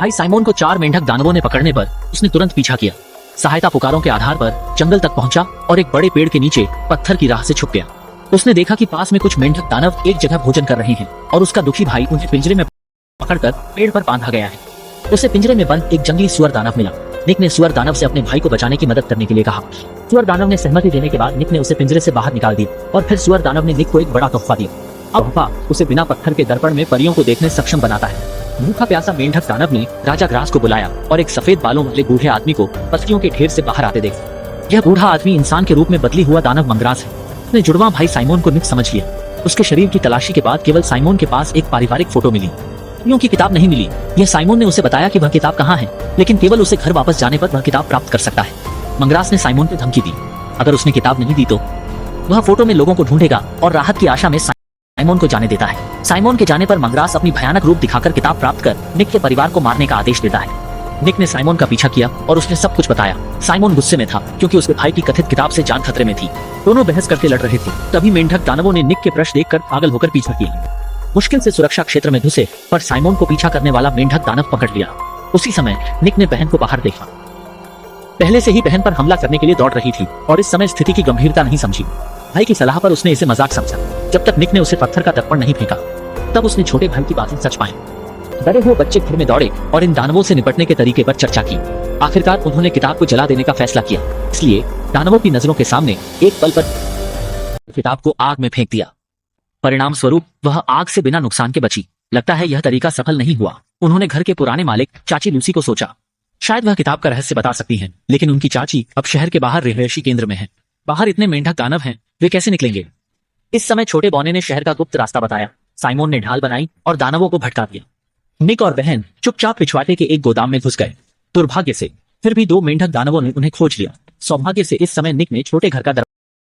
भाई साइमन को 4 मेंढक दानवों ने पकड़ने पर उसने तुरंत पीछा किया। सहायता पुकारों के आधार पर जंगल तक पहुंचा और एक बड़े पेड़ के नीचे पत्थर की राह से छुप गया। उसने देखा कि पास में कुछ मेंढक दानव एक जगह भोजन कर रहे हैं और उसका दुखी भाई उन्हें पिंजरे में पकड़कर पेड़ पर बांधा गया है। उसे पिंजरे में बंद एक जंगली सुअर दानव मिला। निक ने सुअर दानव से अपने भाई को बचाने की मदद करने के लिए कहा। सुअर दानव ने सहमति देने के बाद निक ने उसे पिंजरे से बाहर निकाल दिया और फिर सुअर दानव ने निक को एक बड़ा तोहफा दिया। अब तोहफा उसे बिना पत्थर के दर्पण में परियों को देखने सक्षम बनाता है। भूखा प्यासा मेंढक दानव ने राजा ग्रास को बुलाया और एक सफेद बालों वाले बूढ़े आदमी को पत्तियों के ढेर से बाहर आते देखा। यह बूढ़ा आदमी इंसान के रूप में बदली हुआ दानव मंगरास है। उसने जुड़वा भाई साइमन को निक समझ लिया। उसके शरीर की तलाशी के बाद केवल साइमन के पास एक पारिवारिक फोटो मिली। परियों की किताब नहीं मिली। यह साइमन ने उसे बताया कि वह किताब कहाँ है, लेकिन केवल उसे घर वापस जाने पर वह किताब प्राप्त कर सकता है। मंगरास ने साइमन को धमकी दी, अगर उसने किताब नहीं दी तो वह फोटो में लोगों को ढूंढेगा और राहत की आशा में साइमन को जाने देता है। साइमन के जाने पर मंगरास अपनी भयानक रूप दिखाकर किताब प्राप्त कर निक के परिवार को मारने का आदेश देता है। निक ने साइमन का पीछा किया और उसने सब कुछ बताया। साइमन गुस्से में था क्योंकि उसके भाई की कथित किताब से जान खतरे में थी। दोनों बहस करके लड़ रहे थे। तभी मेंढक दानवों ने निक के ब्रश देखकर पागल होकर पीछा किया। मुश्किल से सुरक्षा क्षेत्र में घुसे पर साइमन को पीछा करने वाला मेंढक दानव पकड़ लिया। उसी समय निक ने बहन को बाहर देखा। पहले से ही बहन पर हमला करने के लिए दौड़ रही थी और इस समय स्थिति की गंभीरता नहीं समझी। भाई की सलाह पर उसने इसे मजाक समझा। जब तक निक ने उसे पत्थर का दर्पण नहीं फेंका तब उसने छोटे भाई की बातें सच पाई। डरे हुए बच्चे घर में दौड़े और इन दानवों से निपटने के तरीके पर चर्चा की। आखिरकार उन्होंने किताब को जला देने का फैसला किया। इसलिए दानवों की नजरों के सामने एक पल पर किताब को आग में फेंक दिया। परिणाम स्वरूप वह आग से बिना नुकसान के बची। लगता है यह तरीका सफल नहीं हुआ। उन्होंने घर के पुराने मालिक चाची लूसी को सोचा, शायद वह किताब का रहस्य बता सकती हैं, लेकिन उनकी चाची अब शहर के बाहर रिहायशी केंद्र में है। बाहर इतने मेंढक दानव हैं, वे कैसे निकलेंगे? इस समय छोटे बौने ने शहर का गुप्त रास्ता बताया। साइमन ने ढाल बनाई और दानवों को भटका दिया। निक और बहन चुपचाप पिछवाड़े के एक गोदाम में घुस गए। दुर्भाग्य से फिर भी 2 मेंढक दानवों ने उन्हें खोज लिया। सौभाग्य से इस समय निक ने छोटे घर का